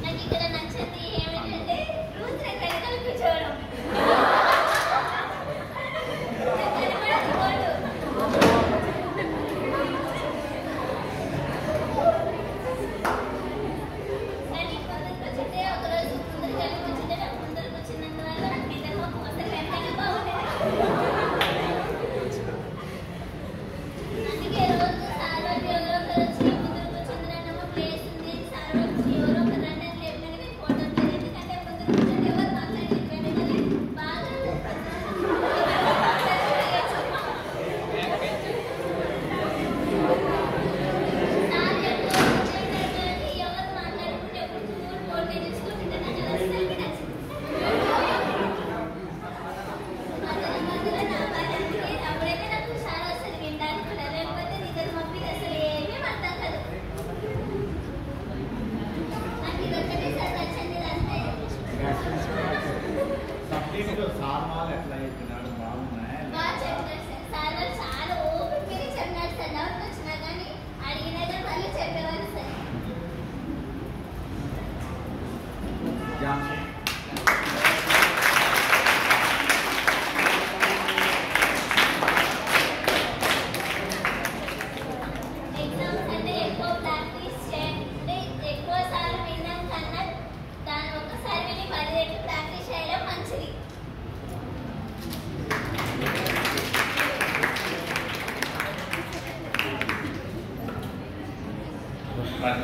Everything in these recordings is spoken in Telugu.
నాకు ఇక్కడ నచ్చింది ఏమిటంటే రూల్స్ వెనకాల కూర్చోవడం.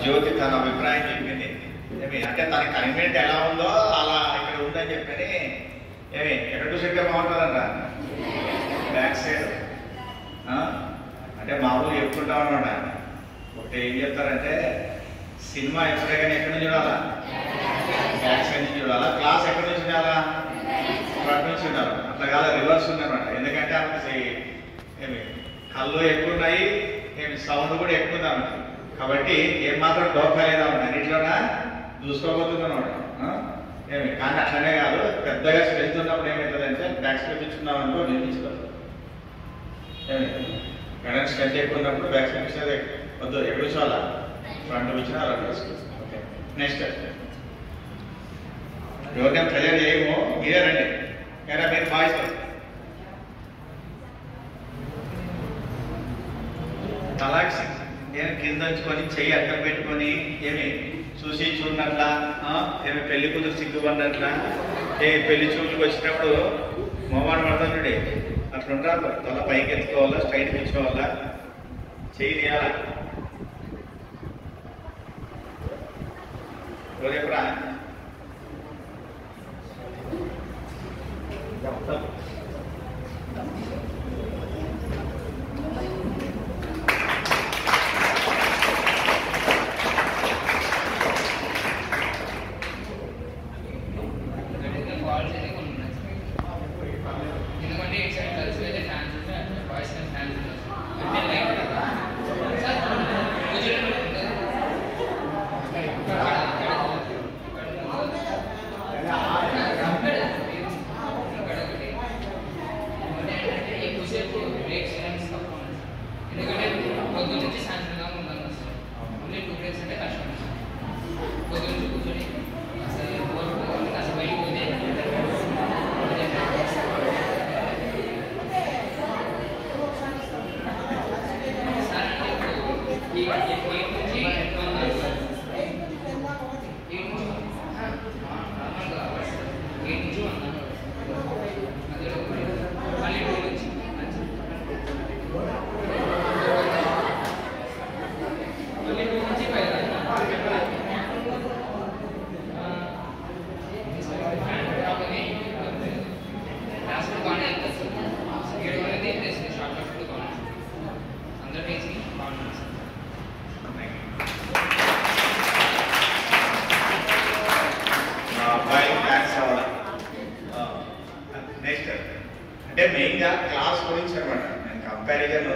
జ్యోతి తన అభిప్రాయం చెప్పింది అంటే తన కన్వీనియంట్ ఎలా ఉందో అలా ఇక్కడ ఉందని చెప్పని ఎక్కడ చూసే బాగుంటుందంట బ్యాక్ సైడ్ అంటే మామూలు చెప్పుకుంటా ఉన్నాడ ఒకటి ఏం చెప్తారంటే సినిమా ఎప్పుడే కానీ ఎక్కడి నుంచి చూడాలా బ్యాక్ సైడ్ నుంచి చూడాలా క్లాస్ ఎక్కడి నుంచి చూడాలా ఫ్రంట్ నుంచి చూడాలి అట్లా కాదు రివర్స్ ఉందన్నమాట ఎందుకంటే ఆమె కళ్ళు ఎక్కువ ఉన్నాయి సౌండ్ కూడా ఎక్కువ ఉందన్నమాట కాబట్టి ఏం మాత్రం డోకా లేదా అన్నింటిలోనా చూసుకోబోతుంది అనమాట కానీ అట్లనే కాదు పెద్దగా స్ట్రెంత్ ఉన్నప్పుడు ఏమవుతుందంటే బ్యాక్ స్పెక్ట్ ఇచ్చుకున్నాం అనుకో నిర్మించుకోవచ్చు ఎక్కడ స్ట్రెంత్ ఎక్కువ ఉన్నప్పుడు బ్యాక్ స్పెక్ట్ వద్దు ఎప్పుడు చూడాలా ఫ్రంట్ వచ్చినా అలా తీసుకోవచ్చు ఓకే నెక్స్ట్ ఎవరికైనా ప్రెజర్ చేయమో మీరే రండి ఏరా మీరు బాయ్స్ తలాక్సి నేను కింద ఉంచుకొని చెయ్యి అడ్డం పెట్టుకొని చూసి చూడనట్లా పెళ్లి కూతురు సిగ్గుపడినట్లా పెళ్లి చూపులకు వచ్చినప్పుడు మొహమాట పడుతుండే అట్లుంటా తల పైకి ఎత్తుకోవాలా స్ట్రైట్ కూర్చోవాలా చెయ్యి తీయాలా ఎప్పుడా అంటే మెయిన్గా క్లాస్ గురించి అనమాట నేను comparison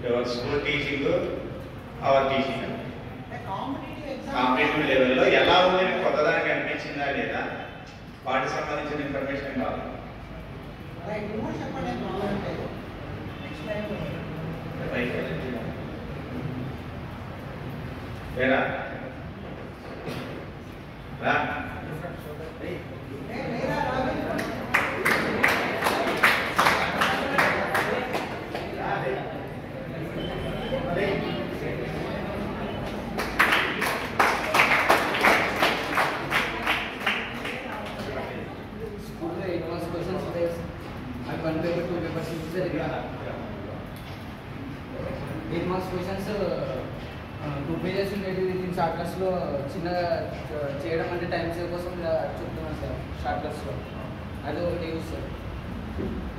your school teaching our teaching competitive లెవెల్లో ఎలా ఉంది కొత్తదానికి అనిపించిందా లేదా వాటికి సంబంధించిన ఇన్ఫర్మేషన్ కావాలి. వేరా రా. స్కూల్లో 8 మార్క్స్ క్వశ్చన్స్ ఉంటాయి అది 1 పేపర్ 2 పేపర్స్ ఇచ్చారు 8 మార్క్స్ క్వశ్చన్స్ 2 పేజెస్ ఉండేవి దీని షార్ట్ కట్స్లో చిన్నగా చేయడం అంటే టైం సేవ్ కోసం ఇలా చెప్తున్నాను సార్ షార్ట్ కట్స్లో అది ఒకటి యూజ్ సార్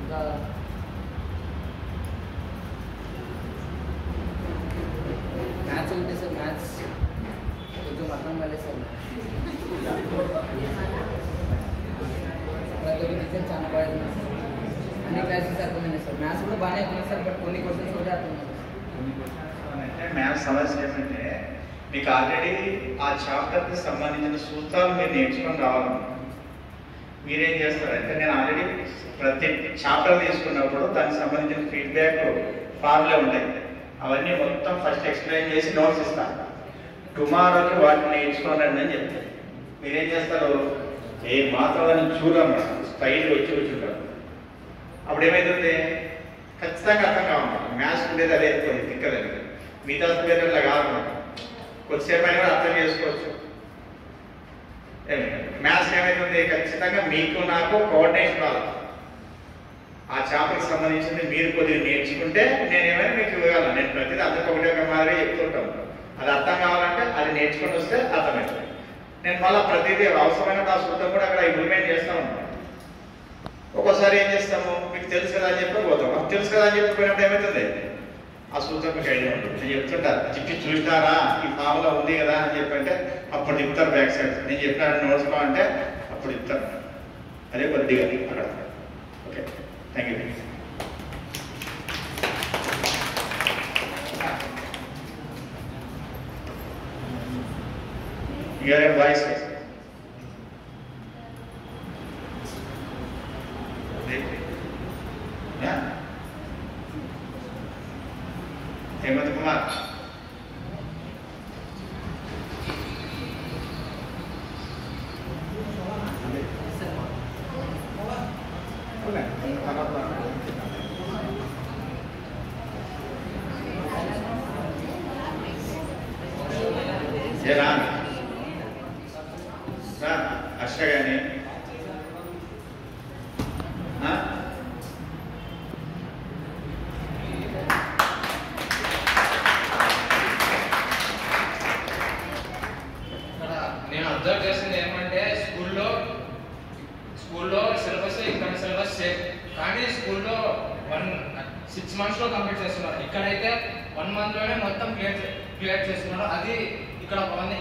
ఇంకా మ్యాథ్స్ ఉంటే సార్ మ్యాథ్స్ కొంచెం అర్థం కాలేదు సార్ ప్రతి ఒక్క టీచర్ చాలా బాగా అన్ని క్లాసెస్ అర్థమైనాయి సార్ మ్యాథ్స్ కూడా బాగానే అవుతున్నాయి సార్ బట్ కొన్ని క్వశ్చన్స్ కూడా అర్థమైనాయి అంటే మ్యాథ్స్ సమస్య ఏమంటే మీకు ఆల్రెడీ ఆ చాప్టర్కి సంబంధించిన సూత్రాలు మీరు నేర్చుకొని రావాలి. మీరేం చేస్తారంటే నేను ఆల్రెడీ ప్రతి చాప్టర్ తీసుకున్నప్పుడు దానికి సంబంధించిన ఫీడ్బ్యాక్ ఫార్ములే ఉంటాయి, అవన్నీ మొత్తం ఫస్ట్ ఎక్స్ప్లెయిన్ చేసి నోట్స్ ఇస్తాను. టుమారోకి వాటిని నేర్చుకోండి అని చెప్తాను. మీరేం చేస్తారు, ఏ మాత్రం చూడమ్మా స్టైల్ వచ్చి ఉంటారు. అప్పుడు ఏమైతుంది, ఖచ్చితంగా అర్థం కావన్నమాట. మ్యాథ్స్ ఉండేది అదే తిక్కలేదు, మిగతా సబ్జెక్ట్ అట్లా కాదన్నమాట. కొద్దిసేపు అయినా కూడా అర్థం చేసుకోవచ్చు. మ్యాథ్స్ ఏమైతుంది, ఖచ్చితంగా మీకు నాకు కోఆర్డినేషన్ రావాలి. ఆ చాప్టర్కి సంబంధించింది మీరు కొద్దిగా నేర్చుకుంటే నేనేమైనా మీకు ఇవ్వగలను. నేను ప్రతిదీ అందరికి ఒకటే ఒక మాదిరిగా చెప్తుంటాను. అది అర్థం కావాలంటే అది నేర్చుకొని వస్తే అర్థమవుతుంది. నేను మళ్ళీ ప్రతిదీ అవసరమైన ఆ సూత్రం కూడా అక్కడ ఇంప్లిమెంట్ చేస్తూ ఉంటాను. ఒక్కోసారి ఏం చేస్తాము, మీకు తెలుసు కదా అని చెప్పి పోతాం. మాకు తెలుసు కదా అని చెప్పి పోయినప్పుడు ఏమవుతుంది, ఆ సూత్రం మీకు ఐడియా ఉంటుంది. నేను చెప్తుంటారు, చెప్పి చూసినారా ఈ ఫామ్లో ఉంది కదా అని చెప్పి అంటే అప్పుడు చెప్తారు బ్యాక్ సైడ్. నేను చెప్పినాను నోట్స్ అంటే అప్పుడు చెప్తాను. అదే కొద్దిగా అక్కడ. Okay, thank you. Voice Hemant Kumar. Harsha గాని నేను అబ్జర్వ్ చేసింది ఏమంటే స్కూల్లో సిలబస్ ఇక్కడ సిలబస్ సేమ్, కానీ స్కూల్లో 6 months కంప్లీట్ చేస్తున్నారు. ఇక్కడైతే 1 month మొత్తం క్లియర్ చేస్తున్నారు. అది ఇక్కడ బాగుంది.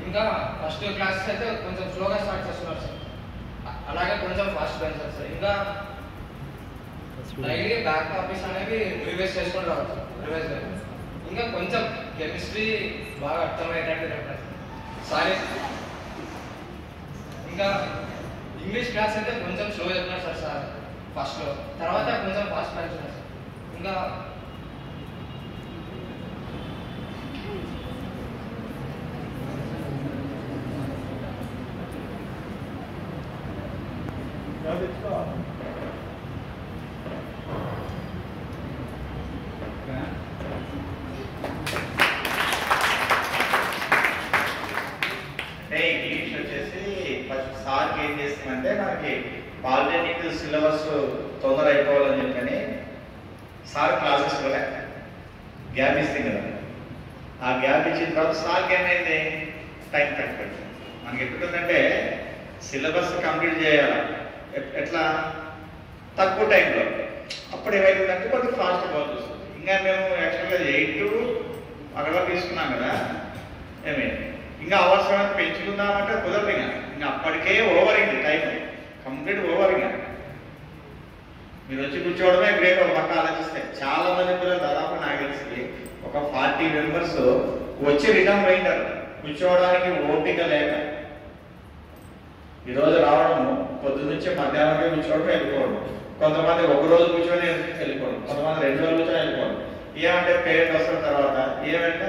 ఇంకా ఫస్ట్ క్లాసెస్ అయితే కొంచెం స్లోగా స్టార్ట్ చేస్తున్నారు సార్, అలాగే కొంచెం ఫాస్ట్ పెంచారు సార్. ఇంకా డైలీ బ్యాక్ కాపీస్ అనేవి రివైజ్ చేసుకొని రావచ్చు. ఇంకా కొంచెం కెమిస్ట్రీ బాగా అర్థమయ్యేటట్టు చెప్పారు సారీ. ఇంకా ఇంగ్లీష్ క్లాస్ అయితే కొంచెం స్లో చెప్పినారు సార్ ఫస్ట్లో, తర్వాత కొంచెం ఫాస్ట్ పెంచున్నారు సార్. ఇంకా ఇంగ్లీష్ వచ్చేసి ఫస్ట్ సార్కి ఏం చేస్తామంటే మనకి ఆల్టర్నేట్ సిలబస్ తొందర అయిపోవాలని చెప్పని సార్ క్లాసెస్ కూడా గ్యాప్ ఇస్తుంది కదా. ఆ గ్యాప్ ఇచ్చిన తర్వాత సార్కి ఏమైంది, టైం తగ్గిపోయింది. మనకి ఎప్పుడుందంటే సిలబస్ కంప్లీట్ చేయాలి ఎట్లా, తక్కువ టైంలో. అప్పుడు ఏమైందంటే కొంచెం ఫాస్ట్ బాగా చూస్తుంది. ఇంకా మేము యాక్చువల్గా 8 అక్కడ వరకు తీసుకున్నాం కదా, ఏమైంది ఇంకా అవసరాన్ని పెంచుకుందామంటే కుదరదు. ఇంకా అప్పటికే ఓవర్ అయింది, టైం కంప్లీట్ ఓవర్. ఇంకా మీరు వచ్చి కూర్చోవడమే గ్రేట్. ఒక పక్క ఆలోచిస్తే చాలా మంది పిల్లలు దాదాపు నాకు తెలిసి ఒక 40 members వచ్చి రిటర్న్ పోయింటారు, కూర్చోవడానికి ఓపిక లేక. ఈరోజు రావడము పొద్దు నుంచి మధ్యాహ్నం కూర్చోవడం వెళ్ళిపోవడం, కొంతమంది ఒక రోజు కూర్చొని వెళ్ళిపోవడం, కొంతమంది 2 రోజులు కూర్చొని వెళ్ళిపోవడం. ఏమంటే పేరెంట్ వస్తున్న తర్వాత ఏమంటే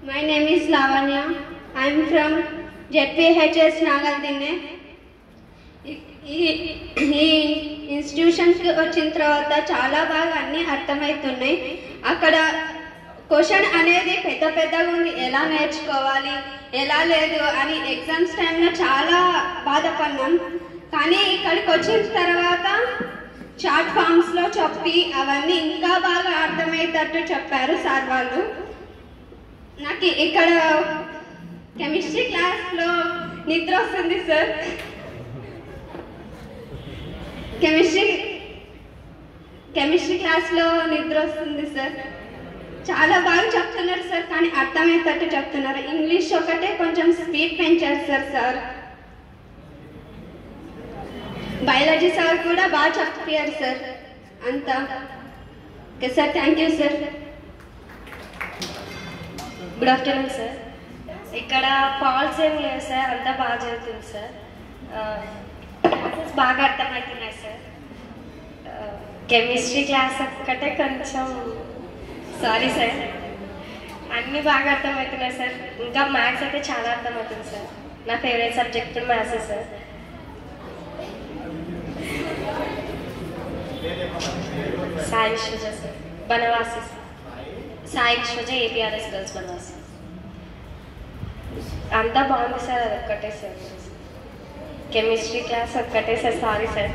My name is Lavanya. I am from ZPHS Nagaltine. ఈ ఇన్స్టిట్యూషన్కి వచ్చిన తర్వాత చాలా బాగా అన్నీ అర్థమవుతున్నాయి. అక్కడ క్వశ్చన్ అనేది పెద్దగా ఉంది, ఎలా నేర్చుకోవాలి ఎలా లేదు అని ఎగ్జామ్స్ టైంలో చాలా బాధపడినాం. కానీ ఇక్కడికి వచ్చిన తర్వాత షార్ట్ ఫామ్స్లో చెప్పి అవన్నీ ఇంకా బాగా అర్థమయ్యేటట్టు చెప్పారు సార్ వాళ్ళు. నాకు ఇక్కడ కెమిస్ట్రీ క్లాస్లో నిద్ర వస్తుంది సార్. కెమిస్ట్రీ క్లాస్లో నిద్ర వస్తుంది సార్. చాలా బాగా చెప్తున్నారు సార్, కానీ అర్థమయ్యేటట్టు చెప్తున్నారు. ఇంగ్లీష్ ఒకటే కొంచెం స్పీడ్ పెంచారు సార్. బయాలజీ సార్ కూడా బాగా చెప్పారు సార్. అంతా okay sir, thank you sir. Good afternoon sir. ఇక్కడ ఫాల్స్ ఏం లేదు సార్, అంతా బాగా జరుగుతుంది సార్. క్లాసెస్ బాగా అర్థమవుతున్నాయి సార్. కెమిస్ట్రీ క్లాస్ ఒక్కటే కొంచెం సారీ సార్, అన్నీ బాగా అర్థమవుతున్నాయి సార్. ఇంకా మ్యాథ్స్ అయితే చాలా అర్థమవుతుంది సార్. నా favourite subject maths sir. Sai Sruja sir, Banavasi sir. Sai Sruja APRS girls Banavasi. అంతా బాగుంది సార్, అది ఒక్కటే సార్. కెమిస్ట్రీ క్లాస్ ఒక్కటే సార్, సారీ సార్.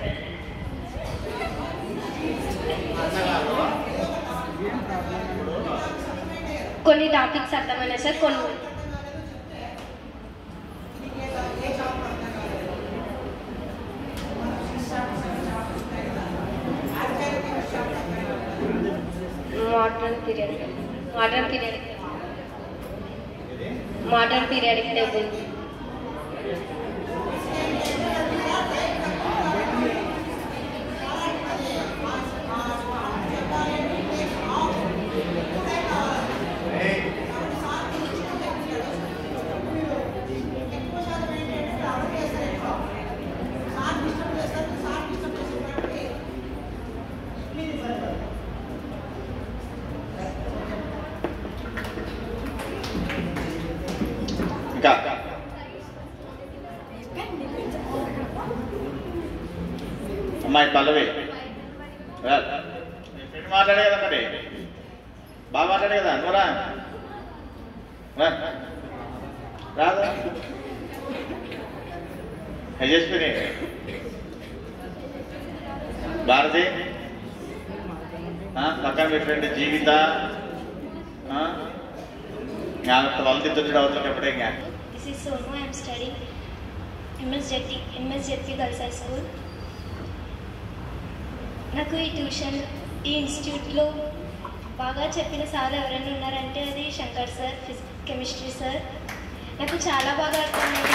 కొన్ని టాపిక్స్ అర్థమైనాయి సార్, కొన్ని మోడర్న్ పీరియడిక్ టేబుల్. ఇంకా అమ్మాయి పల్లవి మాట్లాడే కదా, మరి బాగా మాట్లాడే కదా, నువ్వు రాదు యజస్విని, భారతి, పక్కన మీ ఫ్రెండ్ జీవిత, వాళ్ళకి ఇద్దరు అవుతుంది ఎప్పుడే. This is Sonu. I am studying MSJP Girls High School. నాకు ఈ ట్యూషన్ ఈ ఇన్స్టిట్యూట్లో బాగా చెప్పిన సార్ ఎవరైనా ఉన్నారంటే అది శంకర్ సార్, కెమిస్ట్రీ సార్. నాకు చాలా బాగా అర్థమైంది.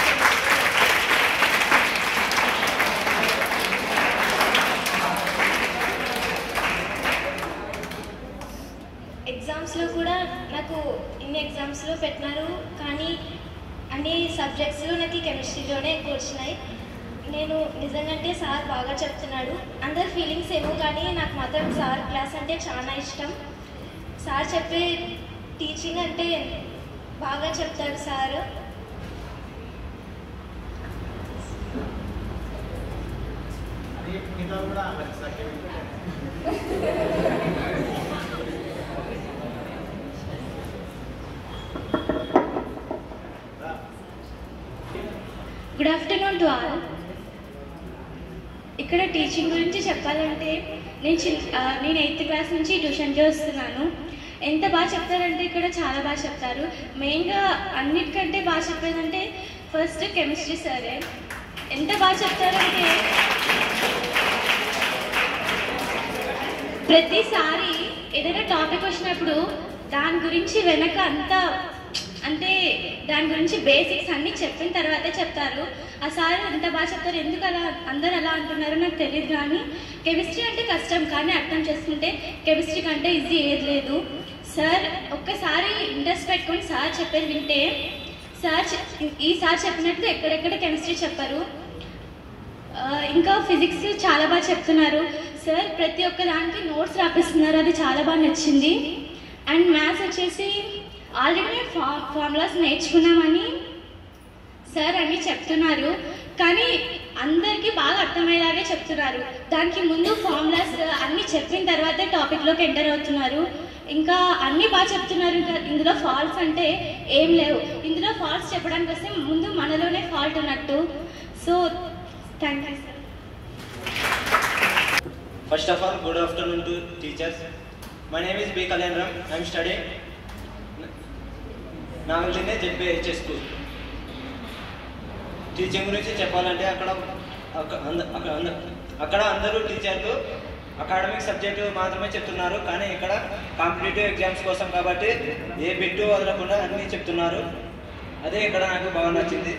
ఎగ్జామ్స్లో కూడా నాకు ఇన్ని ఎగ్జామ్స్లో పెట్టినారు, కానీ అన్ని సబ్జెక్ట్స్లో నాకు కెమిస్ట్రీలోనే ఎక్కువ వచ్చినాయి. నేను నిజంగా సార్ బాగా చెప్తున్నాడు. అందరి ఫీలింగ్స్ ఏమో, కానీ నాకు మాత్రం సార్ క్లాస్ అంటే చాలా ఇష్టం. సార్ చెప్పే టీచింగ్ అంటే బాగా చెప్తారు sir. Good afternoon to all. ఇక్కడ టీచింగ్ గురించి చెప్పాలంటే నేను 8th క్లాస్ నుంచి ట్యూషన్కి వస్తున్నాను. ఎంత బాగా చెప్తారంటే ఇక్కడ చాలా బాగా చెప్తారు. మెయిన్గా అన్నిటికంటే బాగా చెప్పేదంటే ఫస్ట్ కెమిస్ట్రీ సరే. ఎంత బాగా చెప్తారంటే ప్రతిసారి ఏదైనా టాపిక్ వచ్చినప్పుడు దాని గురించి వెనక అంతా అంటే దాని గురించి బేసిక్స్ అన్నీ చెప్పిన తర్వాతే చెప్తారు. ఆ సార్ ఎంత బాగా చెప్తారు. ఎందుకు అలా అందరు అలా అంటున్నారో నాకు తెలియదు, కానీ కెమిస్ట్రీ అంటే కష్టం, కానీ అర్థం చేసుకుంటే కెమిస్ట్రీ కంటే ఈజీ ఏది లేదు. సార్ ఒక్కసారి ఇంట్రెస్ట్ పెట్టుకొని సార్ చెప్పేది వింటే ఈ సార్ చెప్పినట్టు ఎక్కడెక్కడ కెమిస్ట్రీ చెప్పారు. ఇంకా ఫిజిక్స్ చాలా బాగా చెప్తున్నారు సార్. ప్రతి ఒక్క దానికి నోట్స్ రాపిస్తున్నారు, అది చాలా బాగా నచ్చింది. అండ్ మ్యాథ్స్ వచ్చేసి ఆల్రెడీ ఫార్ములాస్ నేర్చుకున్నామని సార్ అన్నీ చెప్తున్నారు, కానీ అందరికీ బాగా అర్థమయ్యేలాగే చెప్తున్నారు. దానికి ముందు ఫార్ములాస్ అన్నీ చెప్పిన తర్వాతే టాపిక్లోకి ఎంటర్ అవుతున్నారు. ఇంకా అన్నీ బాగా చెప్తున్నారు. ఇంకా ఇందులో ఫాల్ట్స్ అంటే ఏం లేవు. ఇందులో ఫాల్ట్స్ చెప్పడానికి వస్తే ముందు మనలోనే ఫాల్ట్ ఉన్నట్టు. So thank you sir. First of all, good afternoon to teachers. My name is B. Kalyanram. I am studying Nagalchinde ZPH School. Teaching గురించి చెప్పాలంటే అక్కడ అందరూ టీచర్లు అకాడమిక్ సబ్జెక్టు మాత్రమే చెప్తున్నారు, కానీ ఇక్కడ కాంపిటేటివ్ ఎగ్జామ్స్ కోసం కాబట్టి ఏ బిట్టు వదలకుండా అన్నీ చెప్తున్నారు. అదే ఇక్కడ నాకు బాగా నచ్చింది.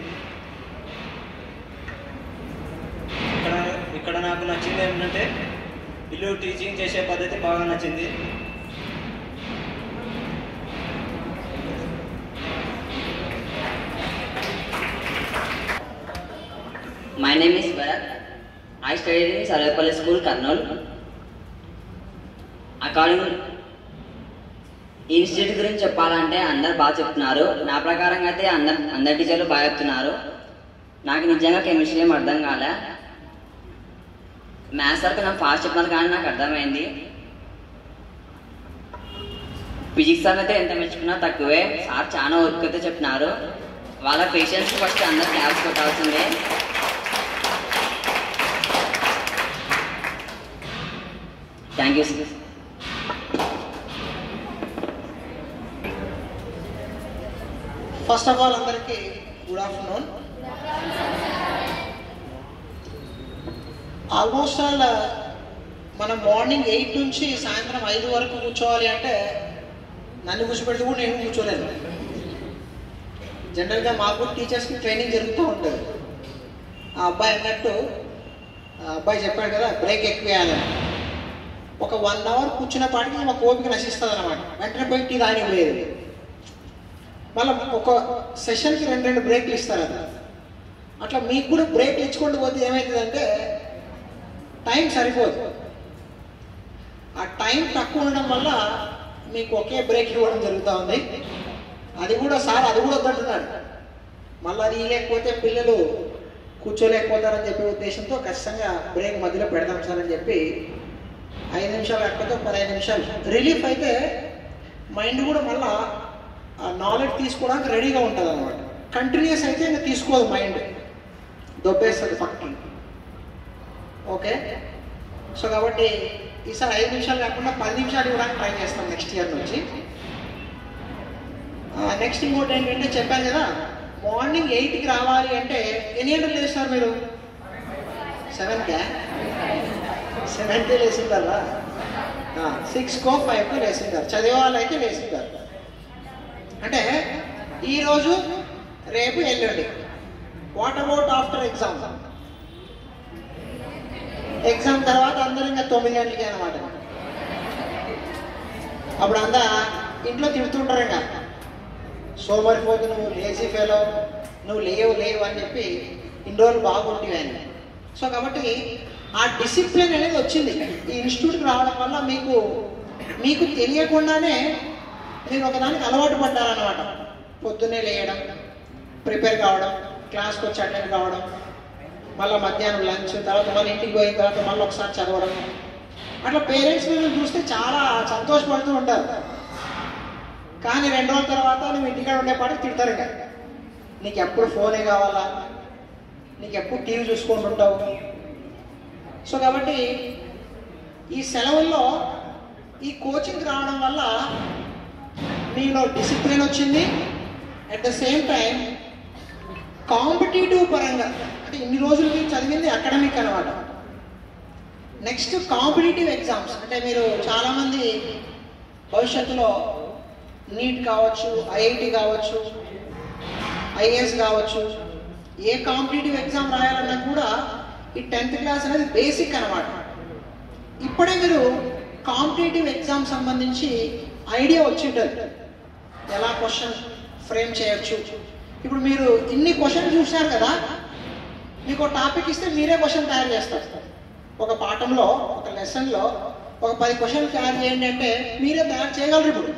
ఇక్కడ నాకు నచ్చింది ఏంటంటే వీళ్ళు టీచింగ్ చేసే పద్ధతి బాగా నచ్చింది. My name is Bharat. I studied in Sarvepalli School, Kurnool. According institute గురించి చెప్పాలంటే అందరు బాగా చెప్తున్నారు. నా ప్రకారంగా అయితే అందరు టీచర్లు బాగా చెప్తున్నారు. నాకు నిజంగా కెమిస్ట్రీ ఏం అర్థం కాలే. మ్యాథ్స్ వరకు నాకు ఫాస్ట్ చెప్తున్నారు కానీ నాకు అర్థమైంది. ఫిజిక్స్ అయితే ఎంత మెచ్చుకున్నా తక్కువే. సార్ చాలా వర్క్ అయితే చెప్తున్నారు. వాళ్ళ పేషెంట్స్ ఫస్ట్ అందరు క్లాప్స్ కొట్టాల్సిందే. Thank you sir. First of all అందరికీ గుడ్ ఆఫ్టర్నూన్. ఆల్మోస్ట్ ఆల్ మనం మార్నింగ్ 8 నుంచి సాయంత్రం 5 వరకు కూర్చోవాలి అంటే నన్ను కూర్చోబెడితే కూడా నేను కూర్చోలేను. జనరల్గా మాకు టీచర్స్కి ట్రైనింగ్ జరుగుతూ ఉంటుంది. ఆ అబ్బాయి అన్నట్టు అబ్బాయి చెప్పాడు కదా బ్రేక్ ఎక్కువ వేయాలని. ఒక 1 అవర్ కూర్చున్నపాటికి మా ఓపిక నశిస్తుంది అనమాట. వెంటనే పోయి టీ తాగిపోయేది. మళ్ళీ ఒక సెషన్కి 2 బ్రేక్లు ఇస్తారు. అది అట్లా మీకు కూడా బ్రేక్లు ఇచ్చుకుంటూ పోతే ఏమవుతుందంటే టైం సరిపోదు. ఆ టైం తక్కువ ఉండడం వల్ల మీకు ఒకే బ్రేక్ ఇవ్వడం జరుగుతూ ఉంది. అది కూడా సార్ అది కూడా వద్దంటున్నాడు. మళ్ళీ అది లేకపోతే పిల్లలు కూర్చోలేకపోతారని చెప్పే ఉద్దేశంతో ఖచ్చితంగా బ్రేక్ మధ్యలో పెడదాం సార్ అని చెప్పి 5 నిమిషాలు లేకపోతే 15 నిమిషాలు రిలీఫ్ అయితే మైండ్ కూడా మళ్ళీ నాలెడ్జ్ తీసుకోవడానికి రెడీగా ఉంటుంది అనమాట. కంటిన్యూస్ అయితే ఇంకా తీసుకోదు, మైండ్ దొబ్బేస్తుంది పక్కన. ఓకే, సో కాబట్టి ఈసారి 5 నిమిషాలు కాకుండా 10 నిమిషాలు ఇవ్వడానికి ట్రై చేస్తాం నెక్స్ట్ ఇయర్ నుంచి. నెక్స్ట్ ఇంకోటి ఏంటంటే చెప్పాను కదా మార్నింగ్ 8కి రావాలి అంటే ఎన్ని గంటలు లేస్తారు మీరు? 7కే 7కే లేచింటారా? 6కో 5కో లేచింటారు. చదివే వాళ్ళు అయితే లేచింటారు. అంటే ఈరోజు రేపు ఎల్లుండి. What about after exam? Exam తర్వాత అందరూ ఇంకా 9 గంటలకి అనమాట. అప్పుడు అంతా ఇంట్లో తిడుతుంటారు ఇంకా సోమరిపోతు, నువ్వు లేజీ ఫెలో, నువ్వు లేవు అని చెప్పి ఇన్ని రోజులు బాగుంటుంది అని. సో కాబట్టి ఆ డిసిప్లిన్ అనేది వచ్చింది ఈ ఇన్స్టిట్యూట్కి రావడం వల్ల. మీకు తెలియకుండానే మీరు ఒకదానికి అలవాటు పడ్డారనమాట. పొద్దున్నే లేయడం, ప్రిపేర్ కావడం, క్లాస్కి వచ్చి అటెండ్ కావడం, మళ్ళీ మధ్యాహ్నం లంచ్, తర్వాత మళ్ళీ ఇంటికి పోయిన తర్వాత మళ్ళీ ఒకసారి చదవడం. అట్లా పేరెంట్స్ మీరు చూస్తే చాలా సంతోషపడుతూ ఉంటారు. కానీ 2 రోజుల తర్వాత నువ్వు ఇంటికాడ ఉండేపాటికి తిడతారు. ఇంకా నీకు ఎప్పుడు ఫోనే కావాలా, నీకు ఎప్పుడు టీవీ చూసుకుంటూ ఉంటావు. సో కాబట్టి ఈ సెలవుల్లో ఈ కోచింగ్ రావడం వల్ల మీలో డిసిప్లిన్ వచ్చింది. At the same time competitive పరంగా అంటే ఇన్ని రోజులు మీరు చదివింది అకాడమిక్ అనమాట. నెక్స్ట్ కాంపిటేటివ్ ఎగ్జామ్స్ అంటే మీరు చాలామంది భవిష్యత్తులో నీట్ కావచ్చు, ఐఐటి కావచ్చు, ఐఏఎస్ కావచ్చు, ఏ కాంపిటేటివ్ ఎగ్జామ్ రాయాలన్నా కూడా ఈ 10th క్లాస్ అనేది బేసిక్ అనమాట. ఇప్పుడే మీరు కాంపిటేటివ్ ఎగ్జామ్ సంబంధించి ఐడియా వచ్చి ఉంటుంది, ఎలా క్వశ్చన్ ఫ్రేమ్ చేయొచ్చు. ఇప్పుడు మీరు ఇన్ని క్వశ్చన్ చూశారు కదా, మీకు టాపిక్ ఇస్తే మీరే క్వశ్చన్ తయారు చేస్తారు. ఒక పాఠంలో ఒక లెసన్లో ఒక 10 క్వశ్చన్లు తయారు చేయండి అంటే మీరే తయారు చేయగలరు. ఇప్పుడు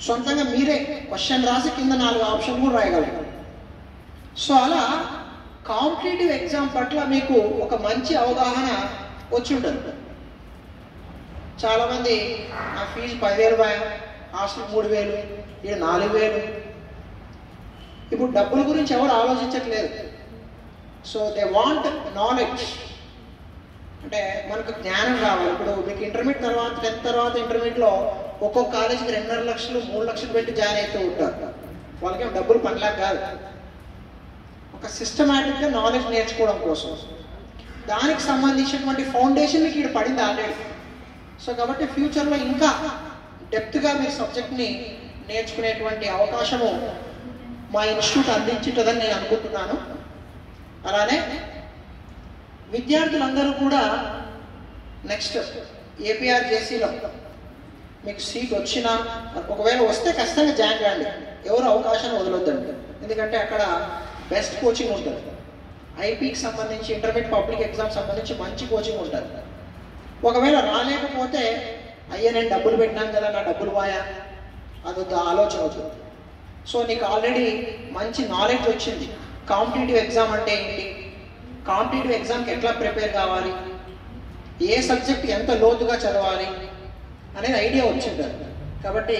సొంతంగా మీరే క్వశ్చన్ రాసి కింద 4 ఆప్షన్ కూడా రాయగలరు. సో అలా కాంపిటేటివ్ ఎగ్జామ్ పట్ల మీకు ఒక మంచి అవగాహన వచ్చి ఉంటుంది. చాలామంది నా ఫీజు 10,000, హాస్టల్ 3,000, ఇది 4,000. ఇప్పుడు డబ్బుల గురించి ఎవరు ఆలోచించట్లేదు. So they want knowledge. అంటే మనకు జ్ఞానం కావాలి. ఇప్పుడు మీకు ఇంటర్మీడియట్ తర్వాత 10th తర్వాత ఇంటర్మీడియట్లో ఒక్కొక్క కాలేజీకి 2.5 లక్షలు 3 లక్షలు పెట్టి జాయిన్ అవుతూ ఉంటారు. వాళ్ళకేం డబ్బులు పనిలాగా కాదు, ఒక సిస్టమేటిక్గా నాలెడ్జ్ నేర్చుకోవడం కోసం. దానికి సంబంధించినటువంటి ఫౌండేషన్ మీకు ఇక్కడ పడింది ఆల్రెడీ. సో కాబట్టి ఫ్యూచర్లో ఇంకా డెప్త్గా మీరు సబ్జెక్ట్ని నేర్చుకునేటువంటి అవకాశము మా ఇన్స్టిట్యూట్ అందించుంటుందని నేను అనుకుంటున్నాను. అలానే విద్యార్థులందరూ కూడా నెక్స్ట్ ఏపీఆర్జేసీలో మీకు సీట్ వచ్చినా, ఒకవేళ వస్తే ఖచ్చితంగా జాయిన్ కాండి. ఎవరు అవకాశాన్ని వదలొద్దండి. ఎందుకంటే అక్కడ బెస్ట్ కోచింగ్ ఉంటుంది. ఐపీకి సంబంధించి, ఇంటర్మీడియట్ పబ్లిక్ ఎగ్జామ్ సంబంధించి మంచి కోచింగ్ ఉంటుంది. ఒకవేళ రాలేకపోతే అయ్యా నేను డబ్బులు పెట్టినాను కదా, నా డబ్బులు పోయా, అదొద్దు ఆలోచన అవుతుంది. సో నీకు ఆల్రెడీ మంచి నాలెడ్జ్ వచ్చింది. కాంపిటేటివ్ ఎగ్జామ్ అంటే ఏంటి, కాంపిటేటివ్ ఎగ్జామ్కి ఎట్లా ప్రిపేర్ కావాలి, ఏ సబ్జెక్ట్ ఎంత లోతుగా చదవాలి అనేది ఐడియా వచ్చింటుంది. కాబట్టి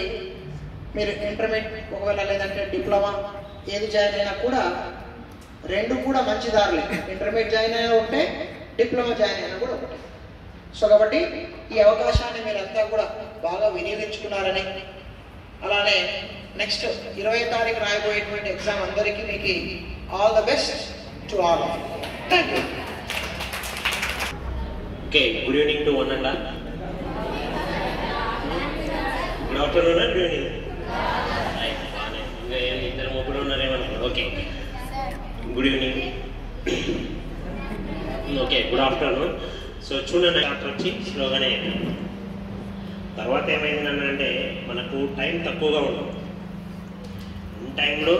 మీరు ఇంటర్మీడియట్ ఒకవేళ లేదంటే డిప్లొమా ఏది జాయిన్ అయినా కూడా 2 కూడా మంచి దారులే. ఇంటర్మీడియట్ జాయిన్ అయినా ఒకటే, డిప్లొమా జాయిన్ అయినా కూడా ఒకటే. సో కాబట్టి ఈ అవకాశాన్ని మీరంతా కూడా బాగా వినియోగించుకున్నారని, అలానే నెక్స్ట్ 20వ తారీఖు రాయబోయేటువంటి ఎగ్జామ్ అందరికీ మీకు all the best to all of you. Thank you. Okay, good evening to one and all. Good afternoon and good evening. ఇంకా ఇద్దరు ముగ్గురు ఉన్నారేమనుకో. Okay, good evening. Okay, good afternoon. So చూడండి, డాక్టర్ వచ్చి స్లోగానే తర్వాత ఏమైందంటే మనకు టైం తక్కువగా ఉంటుంది. టైంలో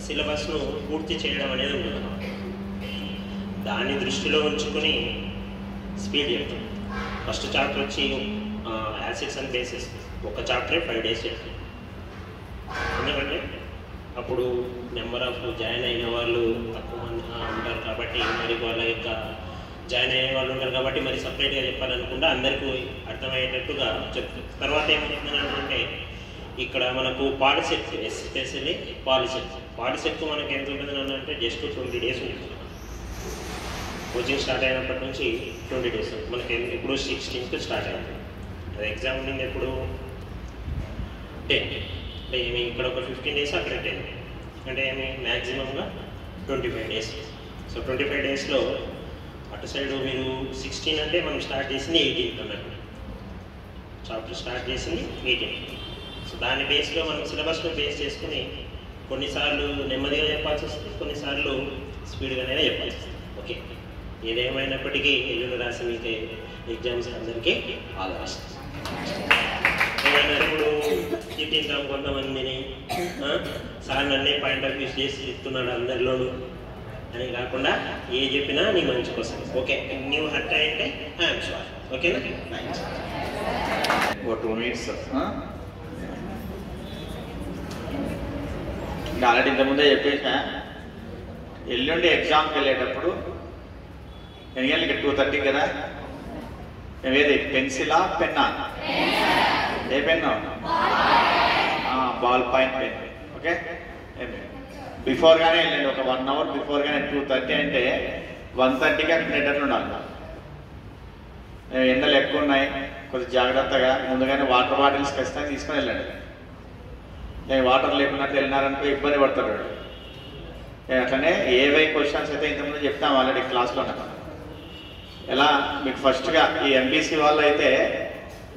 సిలబస్ను పూర్తి చేయడం అనేది ఉంటుంది. దాన్ని దృష్టిలో ఉంచుకొని స్పీడ్ చెప్తాం. ఫస్ట్ చాప్టర్ వచ్చి యాసిడ్స్ అండ్ బేసిస్, ఒక చాప్టరే 5 days చెప్తాం. ఎందుకంటే అప్పుడు నెంబర్ ఆఫ్ జాయిన్ అయిన వాళ్ళు తక్కువ మంది ఉంటారు కాబట్టి, మరి వాళ్ళ యొక్క జాయిన్ అయ్యే వాళ్ళు ఉంటారు కాబట్టి మరి సపరేట్గా చెప్పాలనుకుంటే అందరికీ అర్థమయ్యేటట్టుగా చెప్తాం. తర్వాత ఏమవుతుందంటే ఇక్కడ మనకు పాలిసెట్, ఎస్పెషల్లీ పాలిసెట్కు మనకి ఎంత ఉంటుంది అంటే జస్ట్ 20 days ఉంటుంది. కోచింగ్ స్టార్ట్ అయినప్పటి నుంచి 20 days మనకి. ఇప్పుడు 16th స్టార్ట్ అయింది. అది ఎగ్జామ్ నుండి ఎప్పుడు 10 అంటే ఏమి ఇక్కడ ఒక 15 days, అక్కడ 10 అంటే ఏమి మ్యాక్సిమంగా 25 days. సో 25 daysలో అటు సైడ్ మీరు 16 అంటే మనం స్టార్ట్ చేసింది 18th అన్నట్టు. చాప్టర్ స్టార్ట్ చేసింది 18th. సో దాని బేస్లో మనం సిలబస్లో బేస్ చేసుకుని కొన్నిసార్లు నెమ్మదిగా చెప్పాల్సి వస్తుంది, కొన్నిసార్లు స్పీడ్గానే చెప్పాల్సి వస్తుంది. ఓకే, ఏదేమైనప్పటికీ ఎల్లుండి రాసి మీకు ఎగ్జామ్స్ అందరికీ ఆల్ ద బెస్ట్. ఏమైనా ఇప్పుడు తిట్టింటాం కొంతమందిని, సార్ నన్నే పాయింట్ ఆఫ్ వ్యూస్ చేసి చెప్తున్నాడు అందరిలోనూ అని కాకుండా ఏ చెప్పినా నీ మంచి కోసం. ఓకే, నీవు హర్ట్ అయింటే ఐఎమ్ సారీ. ఓకేనా? ఒక 2 minutes ఆల్రెడీ ఇంతకుముందే చెప్పేసా. ఎల్లుండి ఎగ్జామ్కి వెళ్ళేటప్పుడు ఎన్ని 2:30 కదా. ఏది పెన్సిలా పెన్నా? ఏ pen? Ballpoint pen. Okay, బిఫోర్గానే వెళ్ళండి. ఒక 1 hour బిఫోర్గానే. 2:30 అంటే 1:30కి అక్కడ ఉండేటట్లు ఉండాలి. ఎండలు ఎక్కువ ఉన్నాయి, కొంచెం జాగ్రత్తగా ముందుగానే వాటర్ బాటిల్స్ ఖచ్చితంగా తీసుకొని వెళ్ళండి. వాటర్ లేకున్నట్లు వెళ్ళినారనుకో ఇబ్బంది పడతాడు. అట్లనే ఏవై క్వశ్చన్స్ అయితే ఇంతకుముందు చెప్తాం ఆల్రెడీ క్లాస్లో. ఎలా మీకు ఫస్ట్గా ఈ ఎంబీసీ వాళ్ళు అయితే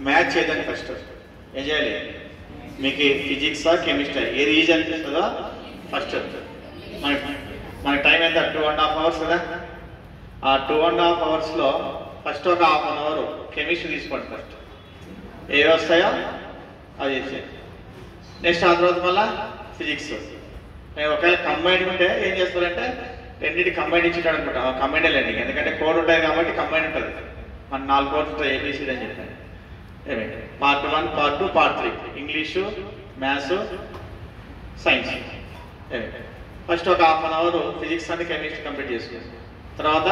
మ్యాచ్ చేయదండి. ఫస్ట్ ఏం చేయాలి, మీకు ఫిజిక్సా కెమిస్ట్రీ ఏది ఈజీ అనిపిస్తుందో ఫస్ట్. మన టైం ఎంత 2.5 hours కదా. ఆ 2.5 hoursలో ఫస్ట్ ఒక 1/2 hour కెమిస్ట్రీ తీసుకోండి. ఫస్ట్ ఏవి వస్తాయో అది చేసేది. నెక్స్ట్ ఆ తర్వాత మళ్ళీ ఫిజిక్స్. ఒకవేళ కంబైండ్ ఉంటే ఏం చేస్తారంటే రెండింటి కంబైండ్ ఇచ్చేటాడు అనమాట. కంబైండ్ లెండింగ్, ఎందుకంటే కోడ్ ఉంటుంది కాబట్టి కంబైండ్ ఉంటుంది. మన 4 కోర్స్ ఉంటాయి, ఏబీసీ అని చెప్పాను. Part 1, part 2, part 3. English, maths, science. First ఒక half an hour physics and chemistry complete చేసుకోండి. తర్వాత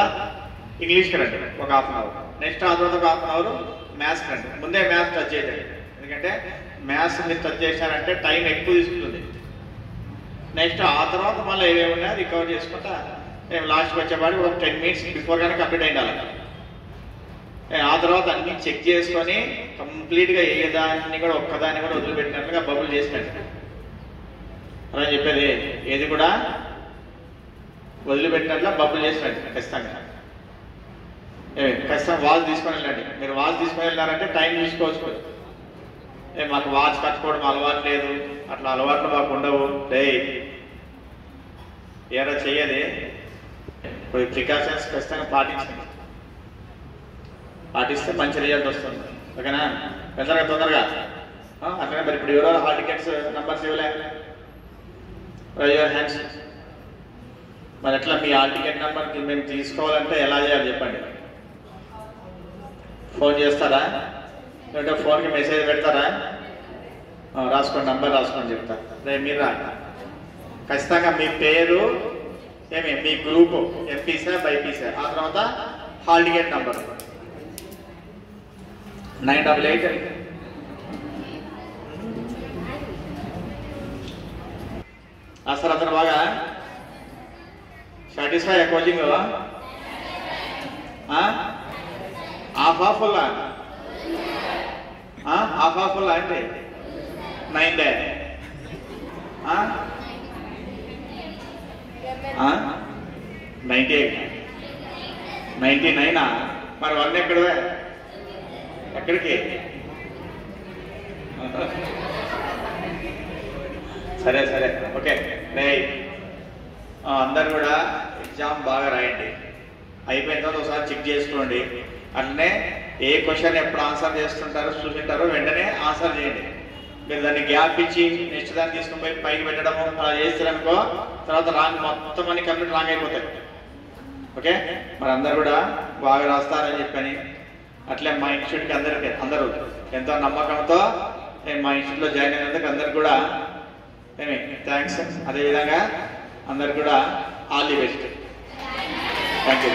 ఇంగ్లీష్కి రండి ఒక హాఫ్ అన్ అవర్. నెక్స్ట్ ఆ తర్వాత ఒక హాఫ్ అన్ అవర్ మ్యాథ్స్కి రండి. ముందే మ్యాథ్స్ టచ్ చేయండి, ఎందుకంటే మ్యాథ్స్ మీరు టచ్ చేశారంటే టైం ఎక్కువ తీసుకుంటుంది. నెక్స్ట్ ఆ తర్వాత మళ్ళీ ఏమేమి ఉన్నాయో రికవర్ చేసుకుంటా మేము లాస్ట్కి వచ్చేపాటి ఒక 10 minutes బిఫోర్ కానీ కంప్లీట్ అయిండాలి. ఆ తర్వాత అన్ని చెక్ చేసుకొని కంప్లీట్గా ఏదాన్ని కూడా ఒక్కదాన్ని కూడా వదిలిపెట్టినట్లుగా బబుల్ చేసినట్టు అలా చెప్పేది. ఏది కూడా వదిలిపెట్టినట్లా బబుల్ చేసినట్టు ఖచ్చితంగా. ఖచ్చితంగా వాచ్ తీసుకొని వెళ్ళండి. మీరు వాచ్ తీసుకొని వెళ్ళారంటే టైం చూసుకోవచ్చు. మాకు వాచ్ కట్టుకోవడం అలవాటు లేదు, అట్లా అలవాట్లు మాకు ఉండవు. ఏదో చెయ్యది కొన్ని ప్రికాషన్స్ ఖచ్చితంగా పాటిస్తే మంచి రిజల్ట్ వస్తుంది. ఓకేనా? వెళ్తారా తొందరగా? అట్లనే మరి ఇప్పుడు ఎవరో హాల్ టికెట్స్ నంబర్స్ ఇవ్వలే, యువర్ హ్యాండ్స్. మరి ఎట్లా మీ హాల్ టికెట్ నెంబర్ మేము తీసుకోవాలంటే ఎలా చేయాలి చెప్పండి? ఫోన్ చేస్తారా, లేదంటే ఫోన్కి మెసేజ్ పెడతారా? రాసుకోండి, నంబర్ రాసుకోండి చెప్తా. రేపు మీరు రా ఖచ్చితంగా మీ పేరు మీ గ్రూపు ఎంపీసా బైపీసా, ఆ తర్వాత హాల్ టికెట్ నంబర్ 988. అసలు అతను బాగా సాటిస్ఫై కోచింగ్ ఫుల్ అంటే 9 day 98 99 మరి 1 ఎక్కడికి? సరే ఓకే. అందరు కూడా ఎగ్జామ్ బాగా రాయండి. అయిపోయిన తర్వాత ఒకసారి చెక్ చేసుకోండి. అట్లనే ఏ క్వశ్చన్ ఎప్పుడు ఆన్సర్ చేస్తుంటారో చూసింటారో వెంటనే ఆన్సర్ చేయండి. మీరు దాన్ని గ్యాప్ ఇచ్చి నెక్స్ట్ దాన్ని తీసుకుని పోయి పైకి పెట్టడము అలా చేస్తారనుకో తర్వాత రాంగ్ మొత్తం అన్ని కంప్లీట్ రాంగ్ అయిపోతాయి. ఓకే? మరి అందరు కూడా బాగా రాస్తారని చెప్పని అట్లే మా ఇన్స్టిట్యూట్కి అందరూ ఎంతో నమ్మకంతో మా ఇన్స్టిట్యూట్లో జాయిన్ అయినందుకు అందరికి కూడా థ్యాంక్స్. అదేవిధంగా అందరికి కూడా all the best. Thank you.